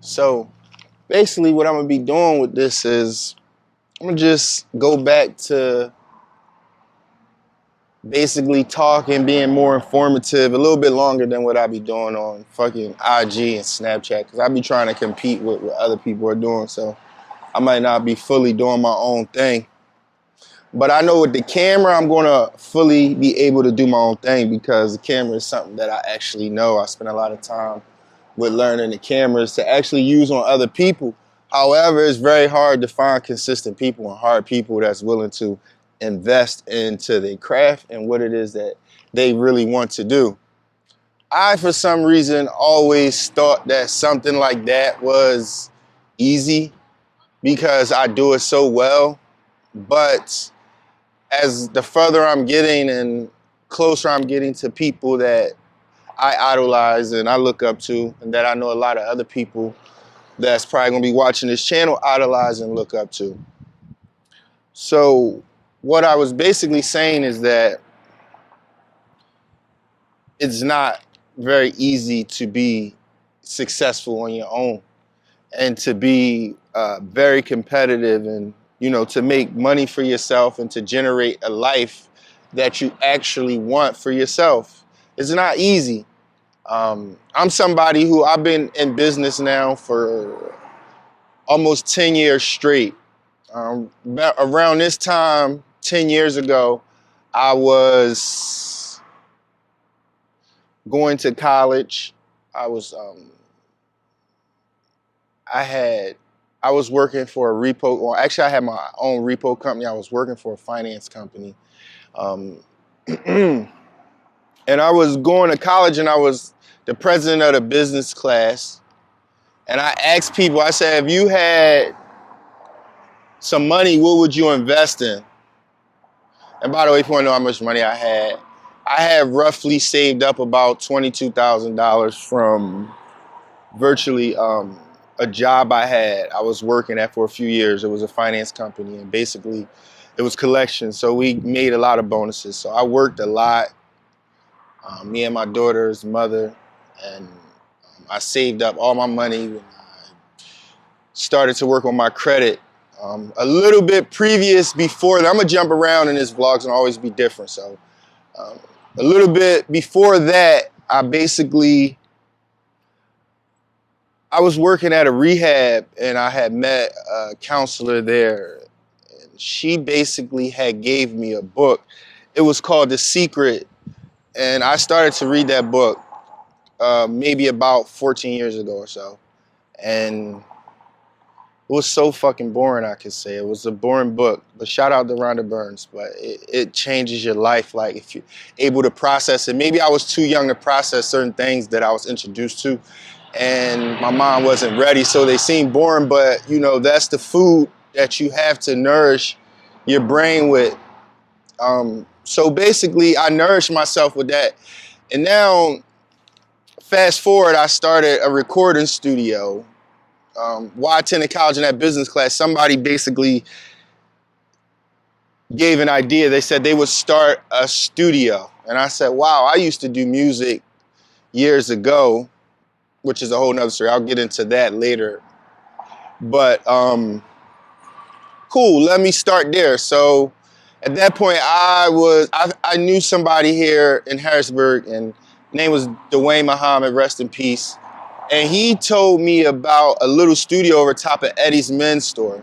So basically what I'm gonna be doing with this is I'm gonna just go back to basically talking, being more informative, a little bit longer than what I be doing on fucking IG and Snapchat, because I be trying to compete with what other people are doing. So I might not be fully doing my own thing. But I know with the camera, I'm gonna fully be able to do my own thing because the camera is something that I actually know. I spend a lot of time with learning the cameras to actually use on other people. However, it's very hard to find consistent people and hard people that's willing to invest into their craft and what it is that they really want to do. I, for some reason, always thought that something like that was easy because I do it so well. But as the further I'm getting and closer I'm getting to people that I idolize and I look up to, and that I know a lot of other people that's probably gonna be watching this channel idolize and look up to. So what I was basically saying is that it's not very easy to be successful on your own and to be very competitive and to make money for yourself and to generate a life that you actually want for yourself. It's not easy. I'm somebody who I've been in business now for almost 10 years straight. Around this time, 10 years ago, I was going to college. I was I was working for a repo. Well, actually, I had my own repo company. I was working for a finance company, um, and I was going to college, and I was the president of the business class. And I asked people, I said, if you had some money, what would you invest in? And by the way, if you want to know how much money I had roughly saved up about $22,000 from virtually a job I had. I was working at for a few years. It was a finance company, and basically it was collections. So we made a lot of bonuses. So I worked a lot, me and my daughter's mother, and I saved up all my money when I started to work on my credit. A little bit before that, I'm gonna jump around in this vlog's and always be different. So a little bit before that, I was working at a rehab and I had met a counselor there. And she basically had gave me a book. It was called The Secret. And I started to read that book maybe about 14 years ago or so. And it was so fucking boring, I could say. It was a boring book, but shout out to Rhonda Burns. But it changes your life, like if you're able to process it. Maybe I was too young to process certain things that I was introduced to, and my mind wasn't ready, so they seemed boring, but that's the food that you have to nourish your brain with. So basically, I nourished myself with that. And now, fast forward, I started a recording studio. While I attended college in that business class, somebody basically gave an idea. They said they would start a studio. And I said, wow, I used to do music years ago, which is a whole nother story. I'll get into that later. But cool, let me start there. So at that point, I knew somebody here in Harrisburg, and his name was Dwayne Muhammad, rest in peace. And he told me about a little studio over top of Eddie's men's store.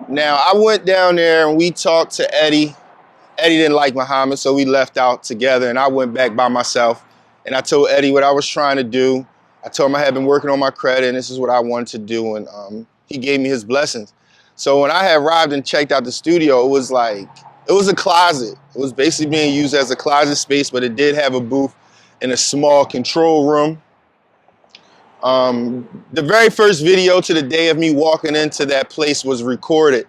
Now, I went down there and we talked to Eddie. Eddie didn't like Muhammad, so we left out together, and I went back by myself. And I told Eddie what I was trying to do. I told him I had been working on my credit, and this is what I wanted to do. And he gave me his blessings. So when I had arrived and checked out the studio, it was a closet. It was basically being used as a closet space, but it did have a booth and a small control room. The very first video to the day of me walking into that place was recorded.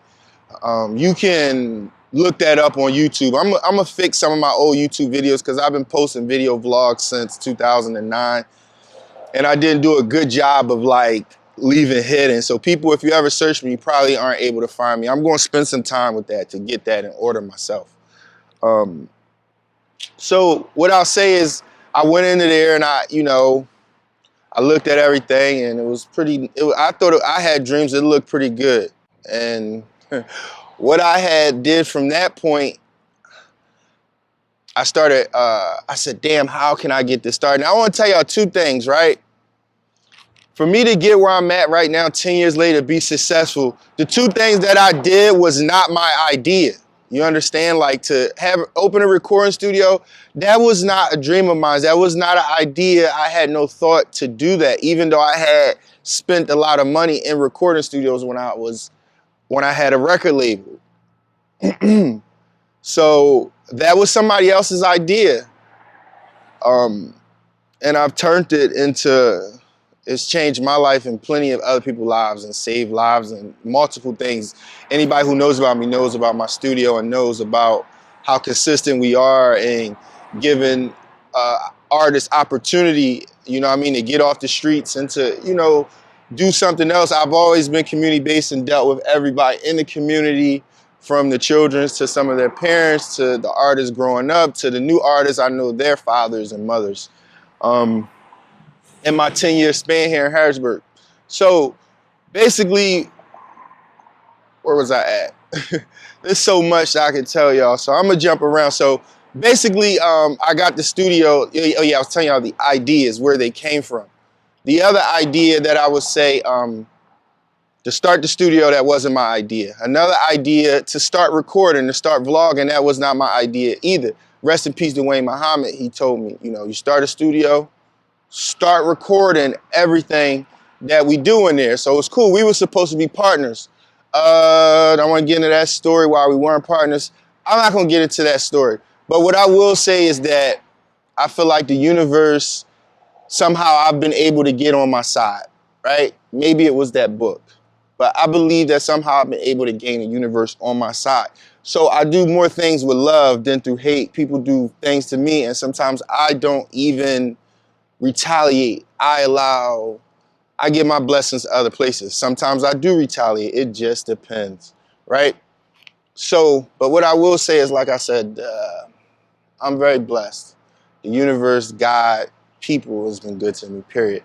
You can look that up on YouTube. I'm gonna fix some of my old YouTube videos because I've been posting video vlogs since 2009, and I didn't do a good job of leaving hidden. So people, if you ever search me, you probably aren't able to find me. I'm going to spend some time with that to get that in order myself. So what I'll say is I went into there and I I looked at everything and it was pretty, I thought I had dreams that looked pretty good. And what I had did from that point, I started, I said, damn, how can I get this started? Now I want to tell y'all two things, right? For me to get where I'm at right now, 10 years later, be successful, the two things that I did was not my idea. You understand? Like to open a recording studio, that was not a dream of mine. That was not an idea. I had no thought to do that, even though I had spent a lot of money in recording studios when I had a record label. So that was somebody else's idea. And I've turned it into, it's changed my life and plenty of other people's lives and saved lives and multiple things. Anybody who knows about me knows about my studio and knows about how consistent we are in giving artists opportunity, you know what I mean, to get off the streets and to, you know, do something else. I've always been community-based and dealt with everybody in the community, from the children to some of their parents, to the artists growing up, to the new artists. I know their fathers and mothers. In my 10-year span here in Harrisburg. So basically, where was I at? There's so much that I can tell y'all, so I'm gonna jump around. So basically, I got the studio. Oh yeah, I was telling y'all the ideas, where they came from. The other idea that I would say, to start the studio, that wasn't my idea. Another idea to start recording, to start vlogging, that was not my idea either. Rest in peace, Dwayne Muhammad. He told me, you know, you start a studio, start recording everything that we do in there. So it's cool. We were supposed to be partners. I don't want to get into that story why we weren't partners. I'm not going to get into that story. But what I will say is that I feel like the universe, somehow I've been able to get on my side, right? Maybe it was that book. But I believe that somehow I've been able to gain the universe on my side. So I do more things with love than through hate. People do things to me, and sometimes I don't even retaliate. I give my blessings to other places. Sometimes I do retaliate. It just depends, right? So, but what I will say is, like I said, I'm very blessed. The universe, God, people has been good to me, period.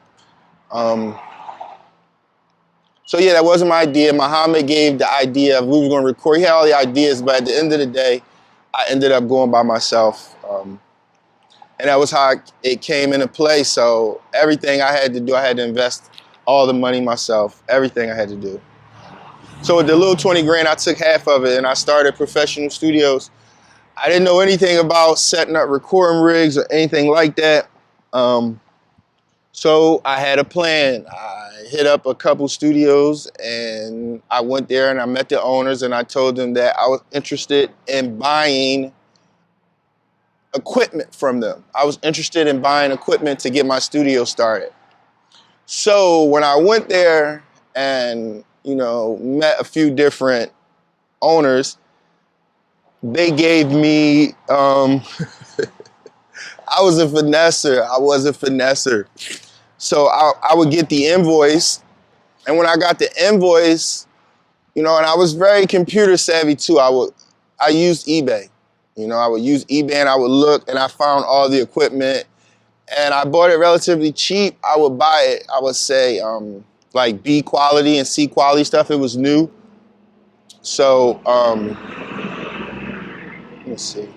So yeah, that wasn't my idea. Muhammad gave the idea of we were going to record. He had all the ideas, but at the end of the day, I ended up going by myself. And that was how it came into play. So everything I had to do, I had to invest all the money myself, everything I had to do. So with the little 20 grand, I took half of it and I started professional studios. I didn't know anything about setting up recording rigs or anything like that. So I had a plan. I hit up a couple studios and I went there and I met the owners and I told them that I was interested in buying equipment from them. I was interested in buying equipment to get my studio started. So when I went there and, you know, met a few different owners, they gave me, I was a finesser. I was a finesser. So I would get the invoice, and when I got the invoice, you know, and I was very computer savvy too. I used eBay. You know, I would use eBay and I would look and I found all the equipment and I bought it relatively cheap. I would buy it, I would say, like B quality and C quality stuff. It was new. So, let me see.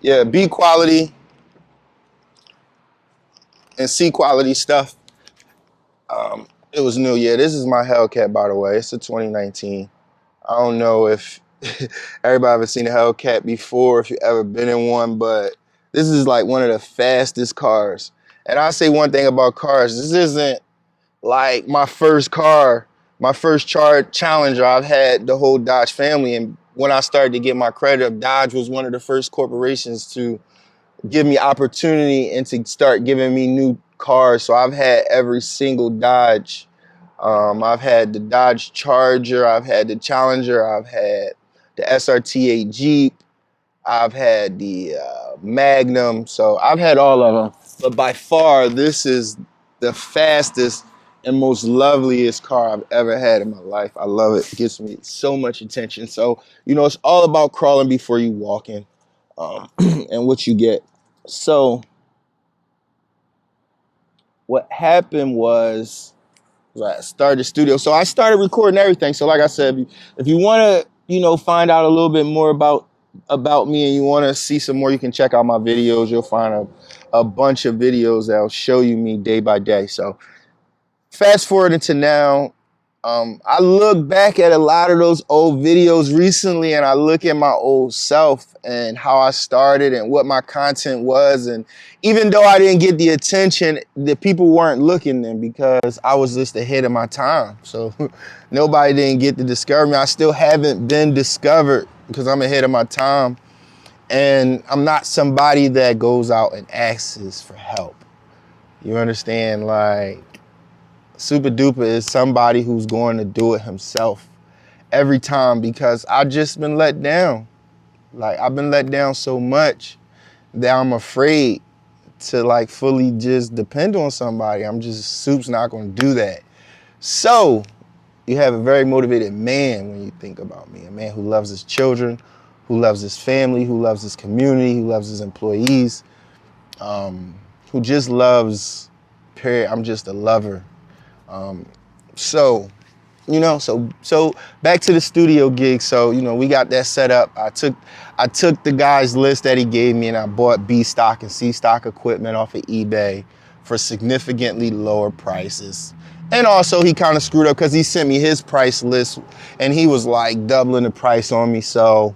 Yeah, B quality and C quality stuff. It was new. Yeah, this is my Hellcat, by the way. It's a 2019. I don't know if everybody ever seen a Hellcat before, if you ever been in one, but this is like one of the fastest cars. And I'll say one thing about cars. This isn't like my first car, my first Challenger. I've had the whole Dodge family. And when I started to get my credit up, Dodge was one of the first corporations to give me opportunity and to start giving me new cars. So I've had every single Dodge. I've had the Dodge Charger, I've had the Challenger, I've had the SRT8 Jeep, I've had the Magnum, so I've had all of them. But by far, this is the fastest and most loveliest car I've ever had in my life. I love it. It gives me so much attention. So, you know, it's all about crawling before you walking, and what you get. So, what happened was I started the studio. So I started recording everything. So like I said, if you want to, find out a little bit more about me and you want to see some more, you can check out my videos. You'll find a bunch of videos that'll show you me day by day. So fast forward into now, I look back at a lot of those old videos recently and I look at my old self and how I started and what my content was. And even though I didn't get the attention, the people weren't looking then because I was just ahead of my time. So nobody didn't get to discover me. I still haven't been discovered because I'm ahead of my time. And I'm not somebody that goes out and asks for help. You understand? Like, Supa Dupa is somebody who's going to do it himself every time because I've just been let down. Like, I've been let down so much that I'm afraid to like fully just depend on somebody. Soup's not going to do that. So you have a very motivated man when you think about me, a man who loves his children, who loves his family, who loves his community, who loves his employees, who just loves, period. I'm just a lover. So back to the studio gig. So, we got that set up. I took the guy's list that he gave me and I bought B stock and C stock equipment off of eBay for significantly lower prices. And also he kind of screwed up because he sent me his price list and he was like doubling the price on me. So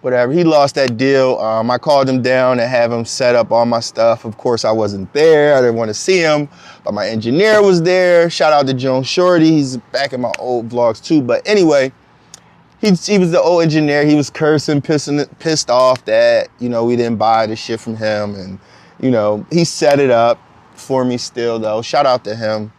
whatever, he lost that deal. I called him down and have him set up all my stuff. Of course, I wasn't there. I didn't want to see him, but my engineer was there. Shout out to Jones Shorty. He's back in my old vlogs too. But anyway, he was the old engineer. He was cursing, pissed off that, we didn't buy the shit from him. And, he set it up for me still though. Shout out to him.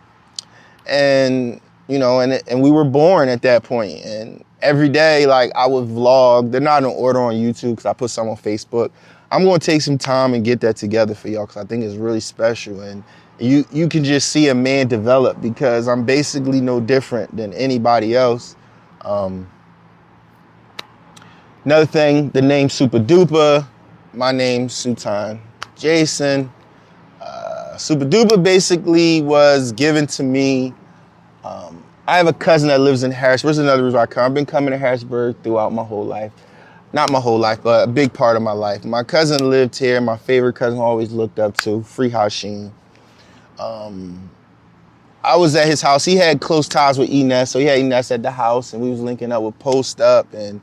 And, and we were born at that point. And every day, like, I would vlog. They're not in order on YouTube because I put some on Facebook. I'm going to take some time and get that together for y'all because I think it's really special. And you can just see a man develop because I'm basically no different than anybody else. Another thing, the name Supa Dupa. My name's Sultan Jason. Supa Dupa basically was given to me. I have a cousin that lives in Harrisburg. There's another reason why I come. I've been coming to Harrisburg throughout my whole life. Not my whole life, but a big part of my life. My cousin lived here. My favorite cousin I always looked up to, Free Hashim. I was at his house. He had close ties with Enes, so he had Enes at the house, and we was linking up with Post Up, and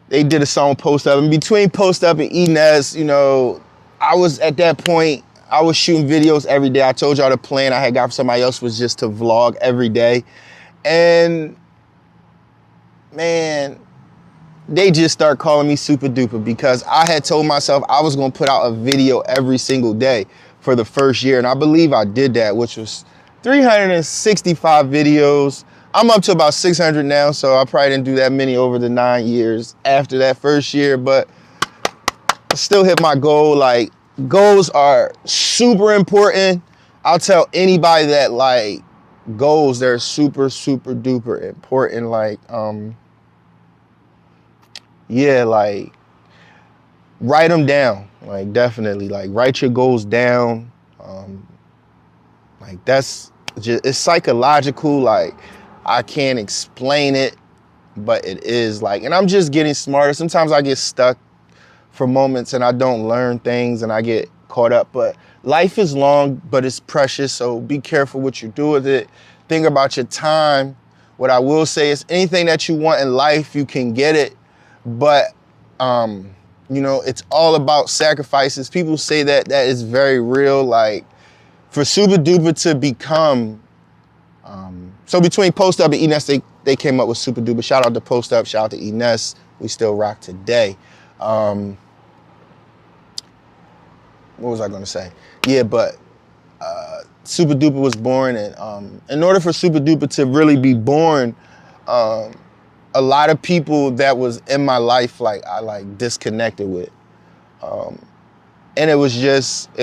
they did a song Post Up. And between Post Up and Enes, I was at that point, I was shooting videos every day. I told y'all the plan I had got from somebody else was just to vlog every day. And man, they just start calling me Supa Dupa because I had told myself I was gonna put out a video every single day for the first year. And I believe I did that, which was 365 videos. I'm up to about 600 now, so I probably didn't do that many over the 9 years after that first year, but I still hit my goal. Like, goals are super important. I'll tell anybody that like goals, they're super, super duper important. Like, yeah, like write them down. Like, definitely, like write your goals down. Like, that's just, it's psychological. Like, I can't explain it, but it is like, and I'm just getting smarter. Sometimes I get stuck for moments and I don't learn things and I get caught up, but life is long, but it's precious. So be careful what you do with it. Think about your time. What I will say is anything that you want in life, you can get it. But, it's all about sacrifices. People say that is very real. Like, for Supa Dupa to become, so between Post Up and Enes, they came up with Supa Dupa. Shout out to Post Up, shout out to Enes. We still rock today. What was I gonna say? Yeah, but Supa Dupa was born, and in order for Supa Dupa to really be born, a lot of people that was in my life, like, I like disconnected with, and it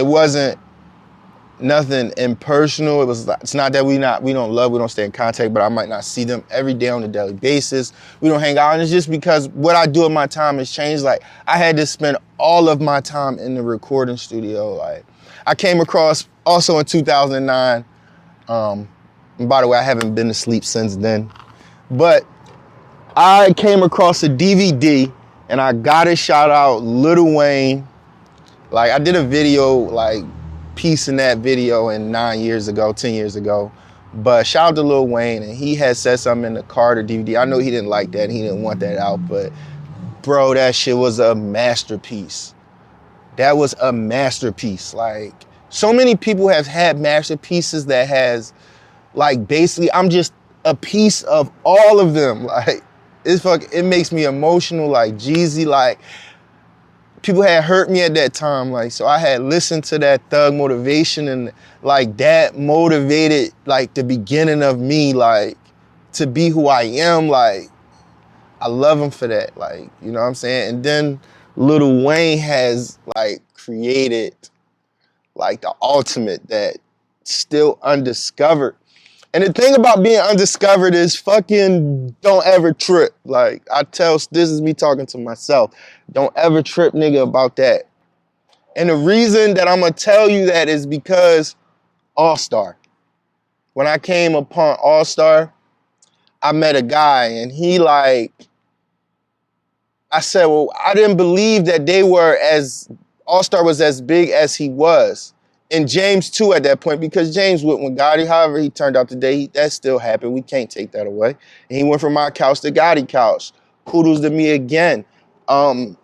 wasn't nothing impersonal. It's not that we don't stay in contact, but I might not see them every day on a daily basis. We don't hang out, and it's just because what I do with my time has changed. Like, I had to spend all of my time in the recording studio. Like, I came across also in 2009. And by the way, I haven't been to sleep since then, but I came across a DVD and I gotta shout out Lil Wayne. Like, I did a video, like, piece in that video in 10 years ago. But shout out to Lil Wayne, and he had said something in the Carter DVD. I know he didn't like that, he didn't want that out, but bro, that shit was a masterpiece. That was a masterpiece. Like, so many people have had masterpieces that has, like, basically, I'm just a piece of all of them. Like, it makes me emotional, like Jeezy, like, people had hurt me at that time, like, so I had listened to that Thug Motivation, and like that motivated like the beginning of me, like, to be who I am. Like, I love him for that, like, you know what I'm saying? And then Lil Wayne has like created like the ultimate that still undiscovered. And the thing about being undiscovered is fucking don't ever trip. Like, this is me talking to myself. Don't ever trip, nigga, about that. And the reason that I'm gonna tell you that is because All-Star. When I came upon All-Star, I met a guy and he like, I said, well, I didn't believe that All-Star was as big as he was. And James too at that point, because James went with Gotti. However, he turned out today, that still happened. We can't take that away. And he went from my couch to Gotti couch. Kudos to me again. But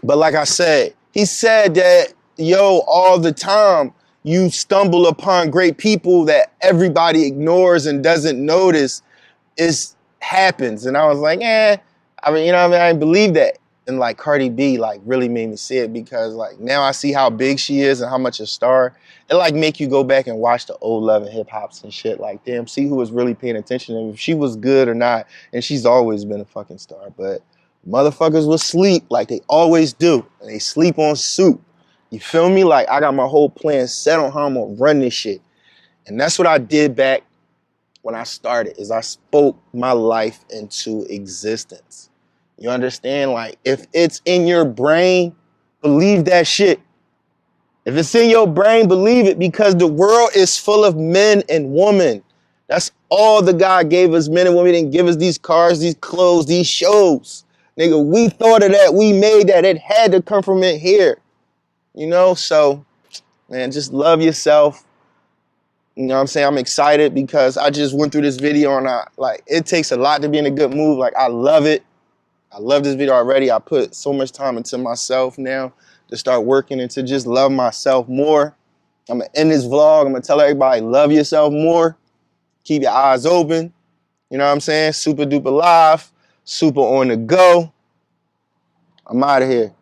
like I said, he said that, yo, all the time you stumble upon great people that everybody ignores and doesn't notice. It happens. And I was like, I mean, you know what I mean? I didn't believe that. And like Cardi B like really made me see it, because like now I see how big she is and how much a star. It like make you go back and watch the old Love and Hip Hops and shit. Like, damn, see who was really paying attention and if she was good or not. And she's always been a fucking star. But motherfuckers will sleep like they always do. And they sleep on soup. You feel me? Like, I got my whole plan set on how I'm gonna run this shit. And that's what I did back when I started, is I spoke my life into existence. You understand? Like, if it's in your brain, believe that shit. If it's in your brain, believe it, because the world is full of men and women. That's all the God gave us, men and women. He didn't give us these cars, these clothes, these shows. Nigga, we thought of that. We made that. It had to come from it here. You know? So, man, just love yourself. You know what I'm saying? I'm excited because I just went through this video and it takes a lot to be in a good mood. Like, I love it. I love this video already. I put so much time into myself now to start working and to just love myself more. I'm gonna end this vlog. I'm gonna tell everybody, love yourself more. Keep your eyes open. You know what I'm saying? Supa Dupa live. Super on the go. I'm out of here.